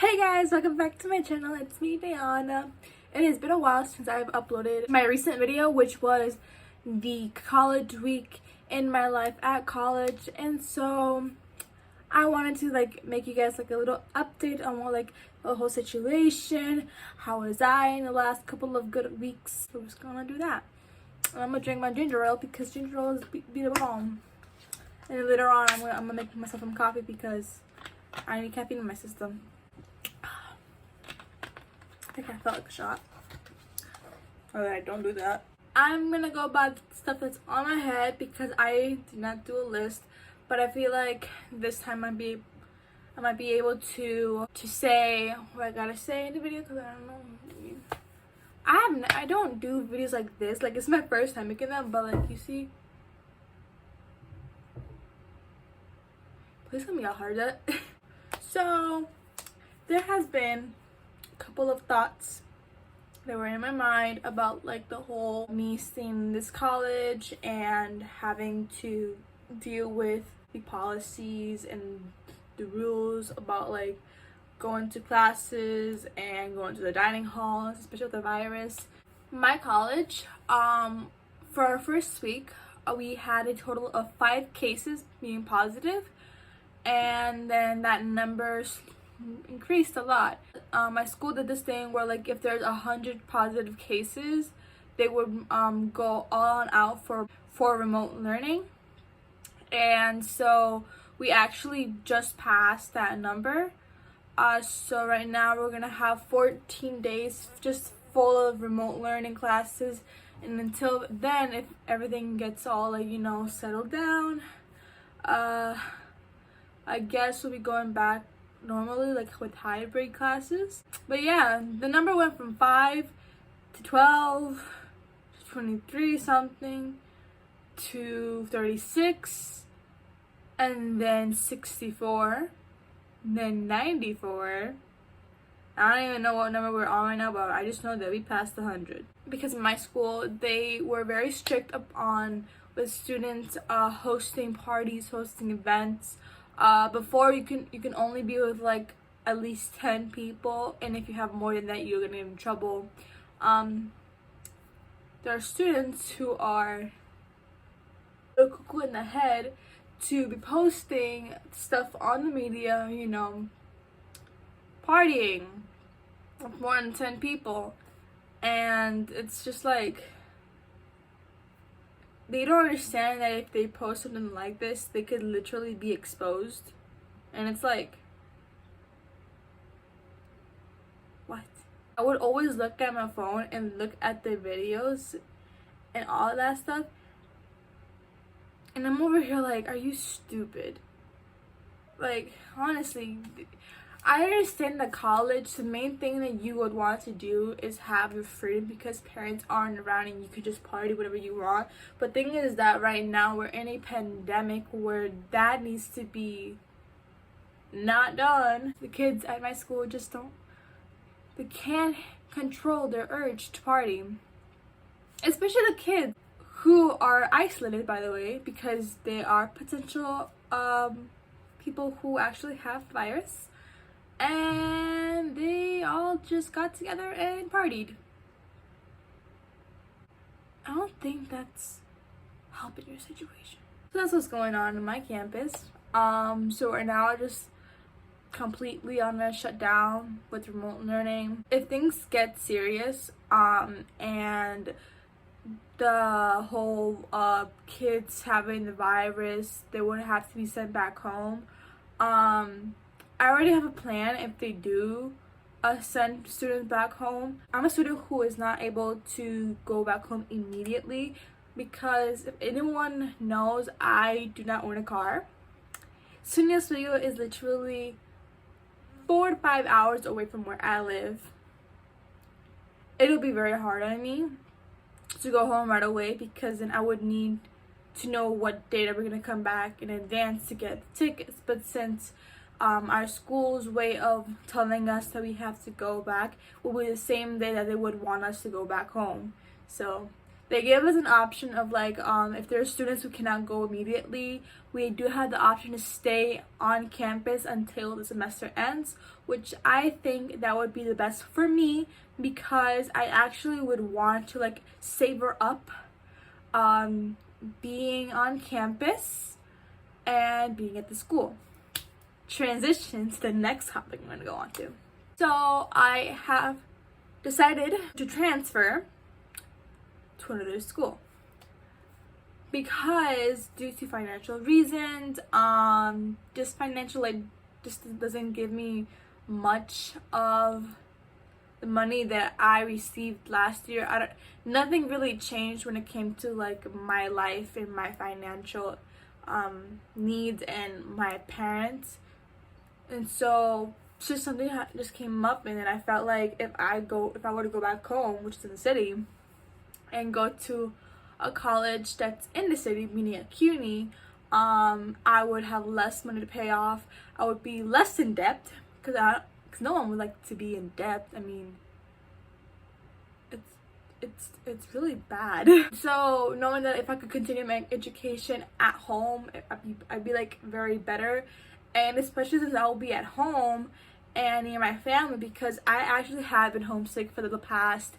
Hey guys, welcome back to my channel. It's me, Diana. It has been a while since I've uploaded my recent video, which was the college week in my life at college. And so I wanted to make you guys a little update on what the whole situation. How was I in the last couple of good weeks? So we're just gonna do that. And I'm gonna drink my ginger ale because ginger ale is be the bomb. And then later on, I'm gonna make myself some coffee because I need caffeine in my system. I think I felt like a shot. Or I don't do that. I'm gonna go by stuff that's on my head because I did not do a list, but I feel like this time I might be able to say what I gotta say in the video because I don't know. I don't do videos like this. It's my first time making them, but you see. Please tell me y'all heard that. So there has been couple of thoughts that were in my mind about the whole me staying in this college and having to deal with the policies and the rules about going to classes and going to the dining halls, especially with the virus. My college, for our first week, we had a total of 5 cases being positive, and then that number's increased a lot. My school did this thing where if there's 100 positive cases, they would go all out for remote learning. And so we actually just passed that number. So right now we're gonna have 14 days just full of remote learning classes, and until then, if everything gets all settled down, I guess we'll be going back normally with hybrid classes. But yeah, the number went from 5 to 12 to 23 something to 36 and then 64 and then 94. I don't even know what number we're on right now, but I just know that we passed 100 because in my school they were very strict on with students hosting parties, hosting events. Before you can only be with at least 10 people, and if you have more than that, you're gonna get in trouble. There are students who are cuckoo in the head to be posting stuff on the media, partying with more than 10 people, and it's just they don't understand that if they post something like this, they could literally be exposed. And it's what? I would always look at my phone and look at the videos and all that stuff. And I'm over here are you stupid? Honestly, I understand that college, the main thing that you would want to do is have your freedom because parents aren't around and you could just party whatever you want. But thing is that right now we're in a pandemic where that needs to be not done. The kids at my school they can't control their urge to party. Especially the kids who are isolated, by the way, because they are potential people who actually have virus. And they all just got together and partied. I don't think that's helping your situation. So that's what's going on in my campus. So right now I just completely on a shutdown with remote learning. If things get serious, and the whole kids having the virus, they would have to be sent back home. I already have a plan if they do send students back home. I'm a student who is not able to go back home immediately because if anyone knows, I do not own a car. SUNY Oswego is literally 4 to 5 hours away from where I live. It'll be very hard on me to go home right away because then I would need to know what date we're gonna come back in advance to get the tickets. But since our school's way of telling us that we have to go back will be the same day that they would want us to go back home, so they gave us an option of like if there are students who cannot go immediately, we do have the option to stay on campus until the semester ends, which I think that would be the best for me, because I actually would want to like savor up being on campus and being at the school. Transition to the next topic I'm going to go on to. So I have decided to transfer to another school because due to financial reasons, just financial, like, just doesn't give me much of the money that I received last year. Nothing really changed when it came to like my life and my financial needs and my parents, and so just something just came up, and then I felt like if I were to go back home, which is in the city, and go to a college that's in the city, meaning at CUNY, I would have less money to pay off. I would be less in debt, because no one would like to be in debt. I mean, it's really bad. So knowing that if I could continue my education at home, I'd be like very better, and especially since I will be at home and near my family, because I actually have been homesick for the past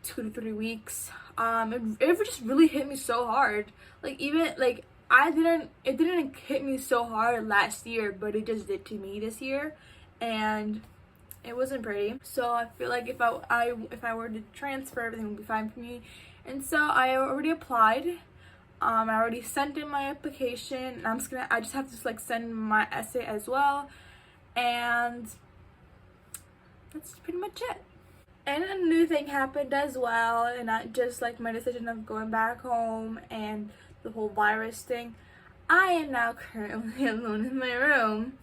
2 to 3 weeks. It just really hit me so hard. Like, even like it didn't hit me so hard last year, but it just did to me this year, and it wasn't pretty. So I feel like if I were to transfer, everything would be fine for me. And so I already applied. I already sent in my application. I just have to like send my essay as well, and that's pretty much it. And a new thing happened as well, and not just like my decision of going back home and the whole virus thing. I am now currently alone in my room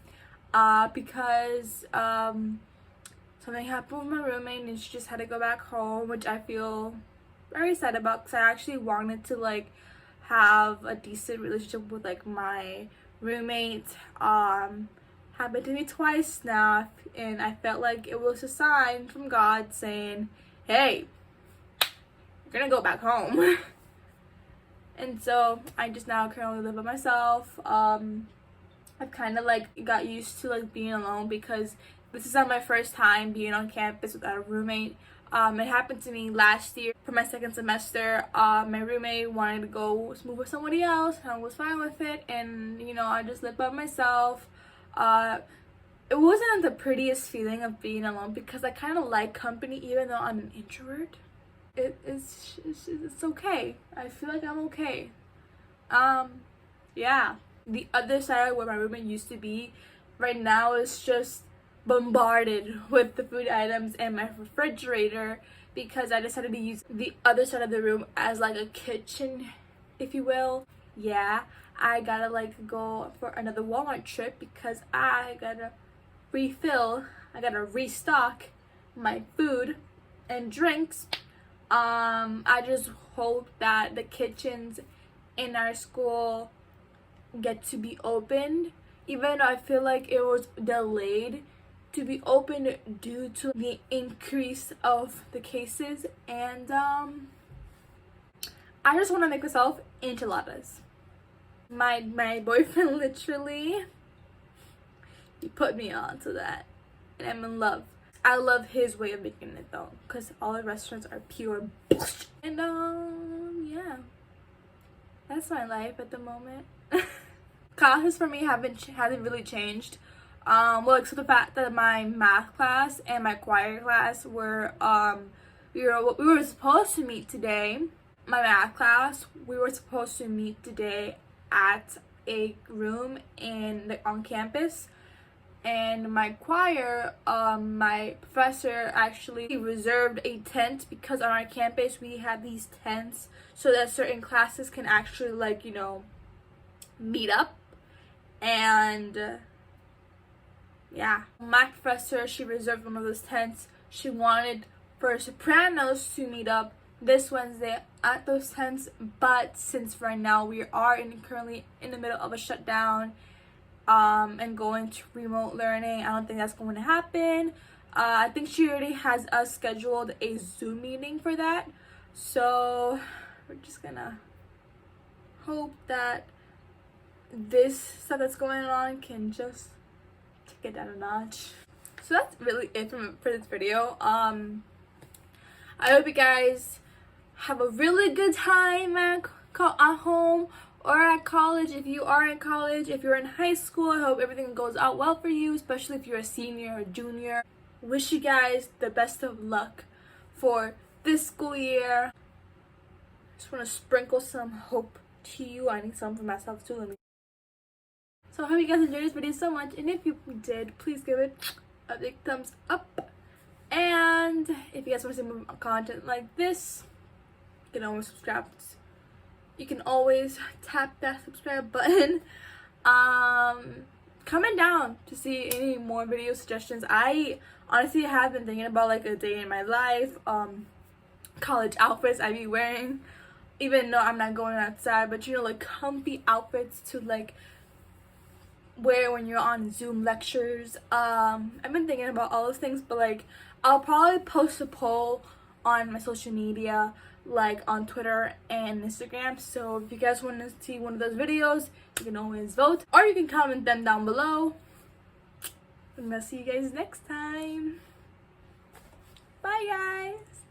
because something happened with my roommate and she just had to go back home, which I feel very sad about, because I actually wanted to like have a decent relationship with like my roommate. Happened to me twice now, and I felt like it was a sign from God saying, hey, you're gonna go back home. And so I just now currently live by myself. I've kind of like got used to like being alone, because this is not my first time being on campus without a roommate. It happened to me last year for my second semester. My roommate wanted to go move with somebody else, and I was fine with it, and you know, I just lived by myself. It wasn't the prettiest feeling of being alone, because I kind of like company, even though I'm an introvert. It's okay. I feel like I'm okay. Yeah. The other side where my roommate used to be right now is just bombarded with the food items in my refrigerator, because I decided to use the other side of the room as like a kitchen, if you will. Yeah, I gotta like go for another Walmart trip, because I gotta restock my food and drinks. I just hope that the kitchens in our school get to be opened, even though I feel like it was delayed to be opened due to the increase of the cases. And I just want to make myself enchiladas. My boyfriend literally, he put me on to that, and I'm in love. I love his way of making it though, because all the restaurants are pure bullshit. And yeah, that's my life at the moment. Classes for me hasn't really changed. Well, except the fact that my math class and my choir class were we were supposed to meet today. My math class, we were supposed to meet today at a room on campus, and my choir, my professor actually reserved a tent, because on our campus we have these tents so that certain classes can actually, like, you know, meet up. And yeah, my professor, she reserved one of those tents. She wanted for sopranos to meet up this Wednesday at those tents, but since right now we are currently in the middle of a shutdown and going to remote learning, I don't think that's going to happen. I think she already has us scheduled a Zoom meeting for that. So we're just gonna hope that this stuff that's going on can just take it down a notch. So that's really it for this video. I hope you guys have a really good time at home or at college. If you are in college, if you're in high school, I hope everything goes out well for you, especially if you're a senior or junior. Wish you guys the best of luck for this school year. Just want to sprinkle some hope to you. I need some for myself too. So I hope you guys enjoyed this video so much, and if you did, please give it a big thumbs up. And if you guys want to see more content like this, you can always subscribe. You can always tap that subscribe button. Comment down to see any more video suggestions. I honestly have been thinking about like a day in my life, college outfits I'd be wearing, even though I'm not going outside, but you know, like comfy outfits to like wear when you're on Zoom lectures. I've been thinking about all those things, but like I'll probably post a poll on my social media, like on Twitter and Instagram. So if you guys want to see one of those videos, you can always vote, or you can comment them down below. I'm gonna see you guys next time. Bye guys.